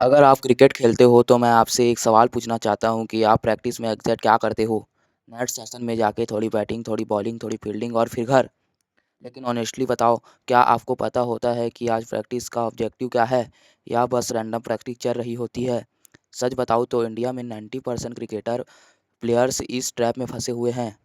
अगर आप क्रिकेट खेलते हो तो मैं आपसे एक सवाल पूछना चाहता हूँ कि आप प्रैक्टिस में एग्जैक्ट क्या करते हो? नेट सेशन में जाके थोड़ी बैटिंग, थोड़ी बॉलिंग, थोड़ी फील्डिंग और फिर घर। लेकिन ऑनेस्टली बताओ, क्या आपको पता होता है कि आज प्रैक्टिस का ऑब्जेक्टिव क्या है? या बस रैंडम प्रैक्टिस चल रही होती है? सच बताऊँ तो इंडिया में 90% क्रिकेटर प्लेयर्स इस ट्रैप में फंसे हुए हैं।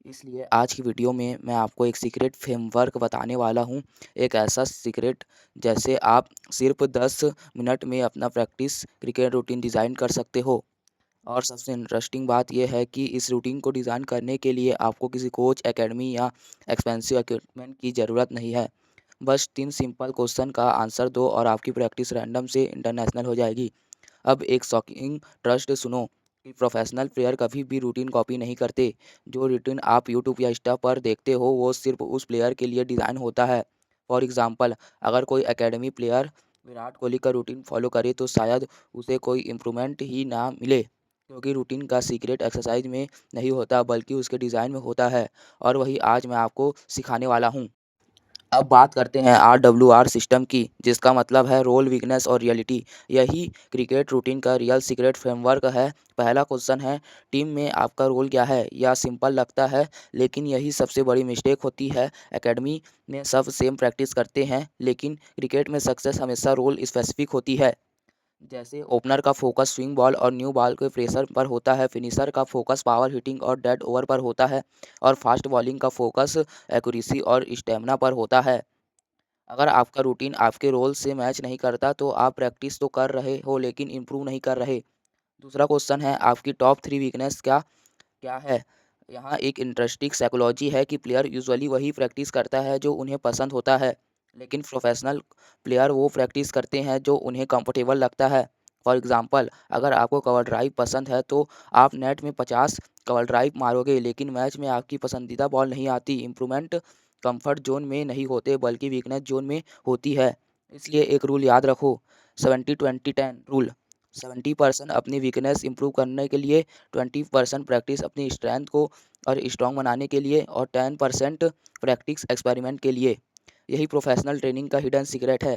इसलिए आज की वीडियो में मैं आपको एक सीक्रेट फ्रेमवर्क बताने वाला हूँ। एक ऐसा सीक्रेट जैसे आप सिर्फ 10 मिनट में अपना प्रैक्टिस क्रिकेट रूटीन डिज़ाइन कर सकते हो। और सबसे इंटरेस्टिंग बात यह है कि इस रूटीन को डिज़ाइन करने के लिए आपको किसी कोच, एकेडमी या एक्सपेंसिव इक्विपमेंट की ज़रूरत नहीं है। बस 3 सिंपल क्वेश्चन का आंसर दो और आपकी प्रैक्टिस रैंडम से इंटरनेशनल हो जाएगी। अब एक शॉकिंग ट्रस्ट सुनो कि प्रोफेशनल प्लेयर कभी भी रूटीन कॉपी नहीं करते। जो रूटीन आप यूट्यूब या इंस्टा पर देखते हो वो सिर्फ उस प्लेयर के लिए डिज़ाइन होता है। फॉर एग्जांपल, अगर कोई एकेडमी प्लेयर विराट कोहली का रूटीन फॉलो करे तो शायद उसे कोई इम्प्रूवमेंट ही ना मिले, क्योंकि रूटीन का सीक्रेट एक्सरसाइज में नहीं होता बल्कि उसके डिज़ाइन में होता है। और वही आज मैं आपको सिखाने वाला हूँ। अब बात करते हैं RWR सिस्टम की, जिसका मतलब है रोल, वीकनेस और रियलिटी। यही क्रिकेट रूटीन का रियल सीक्रेट फ्रेमवर्क है। पहला क्वेश्चन है, टीम में आपका रोल क्या है? यह सिंपल लगता है, लेकिन यही सबसे बड़ी मिस्टेक होती है। एकेडमी में सब सेम प्रैक्टिस करते हैं, लेकिन क्रिकेट में सक्सेस हमेशा रोल स्पेसिफिक होती है। जैसे ओपनर का फोकस स्विंग बॉल और न्यू बॉल के प्रेशर पर होता है, फिनिशर का फोकस पावर हिटिंग और डेड ओवर पर होता है, और फास्ट बॉलिंग का फोकस एक्यूरेसी और स्टेमिना पर होता है। अगर आपका रूटीन आपके रोल से मैच नहीं करता तो आप प्रैक्टिस तो कर रहे हो लेकिन इम्प्रूव नहीं कर रहे। दूसरा क्वेश्चन है, आपकी टॉप 3 वीकनेस क्या क्या है? यहाँ एक इंटरेस्टिंग साइकोलॉजी है कि प्लेयर यूजुअली वही प्रैक्टिस करता है जो उन्हें पसंद होता है, लेकिन प्रोफेशनल प्लेयर वो प्रैक्टिस करते हैं जो उन्हें कंफर्टेबल लगता है। फॉर एग्जांपल, अगर आपको कवर ड्राइव पसंद है तो आप नेट में 50 कवर ड्राइव मारोगे, लेकिन मैच में आपकी पसंदीदा बॉल नहीं आती। इम्प्रूवमेंट कंफर्ट जोन में नहीं होते बल्कि वीकनेस जोन में होती है। इसलिए एक रूल याद रखो, 70-20-10 रूल। 70% अपनी वीकनेस इंप्रूव करने के लिए, 20% प्रैक्टिस अपनी स्ट्रेंथ को और स्ट्रॉन्ग बनाने के लिए, और 10% प्रैक्टिस एक्सपेरिमेंट के लिए। यही प्रोफेशनल ट्रेनिंग का हिडन सीक्रेट है।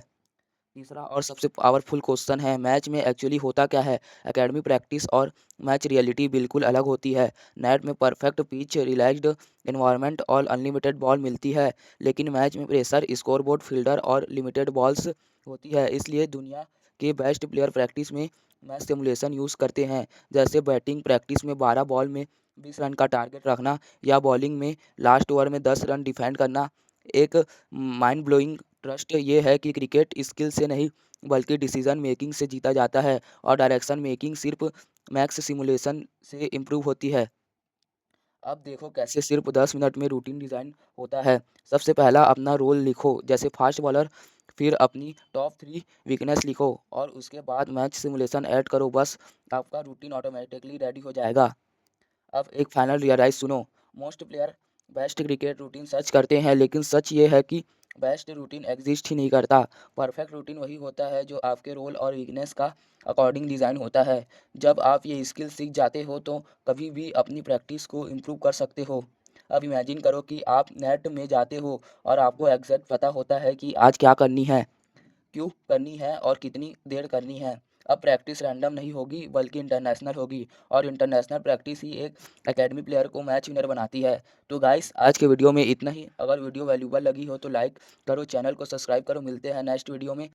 तीसरा और सबसे पावरफुल क्वेश्चन है, मैच में एक्चुअली होता क्या है? एकेडमी प्रैक्टिस और मैच रियलिटी बिल्कुल अलग होती है। नेट में परफेक्ट पिच, रिलैक्स्ड एनवायरनमेंट और अनलिमिटेड बॉल मिलती है, लेकिन मैच में प्रेशर, स्कोरबोर्ड, फील्डर और लिमिटेड बॉल्स होती है। इसलिए दुनिया के बेस्ट प्लेयर प्रैक्टिस में मैच सिमुलेशन यूज़ करते हैं, जैसे बैटिंग प्रैक्टिस में 12 बॉल में 20 रन का टारगेट रखना, या बॉलिंग में लास्ट ओवर में 10 रन डिफेंड करना। एक माइंड ब्लोइंग ट्रस्ट ये है कि क्रिकेट स्किल से नहीं बल्कि डिसीजन मेकिंग से जीता जाता है, और डायरेक्शन मेकिंग सिर्फ मैक्स सिमुलेशन से इम्प्रूव होती है। अब देखो कैसे सिर्फ 10 मिनट में रूटीन डिज़ाइन होता है। सबसे पहला अपना रोल लिखो, जैसे फास्ट बॉलर। फिर अपनी टॉप 3 वीकनेस लिखो और उसके बाद मैच सिमुलेशन ऐड करो। बस आपका रूटीन ऑटोमेटिकली रेडी हो जाएगा। अब एक फाइनल रियलाइज सुनो, most player best cricket routine search करते हैं, लेकिन सच ये है कि बेस्ट रूटीन एग्जिस्ट ही नहीं करता। परफेक्ट रूटीन वही होता है जो आपके रोल और वीकनेस का अकॉर्डिंग डिज़ाइन होता है। जब आप ये स्किल सीख जाते हो तो कभी भी अपनी प्रैक्टिस को इम्प्रूव कर सकते हो। अब इमेजिन करो कि आप नेट में जाते हो और आपको एग्जैक्ट पता होता है कि आज क्या करनी है, क्यों करनी है और कितनी देर करनी है। अब प्रैक्टिस रैंडम नहीं होगी बल्कि इंटरनेशनल होगी, और इंटरनेशनल प्रैक्टिस ही एक एकेडमी प्लेयर को मैच विनर बनाती है। तो गाइस, आज के वीडियो में इतना ही। अगर वीडियो वैल्यूबल लगी हो तो लाइक करो, चैनल को सब्सक्राइब करो। मिलते हैं नेक्स्ट वीडियो में।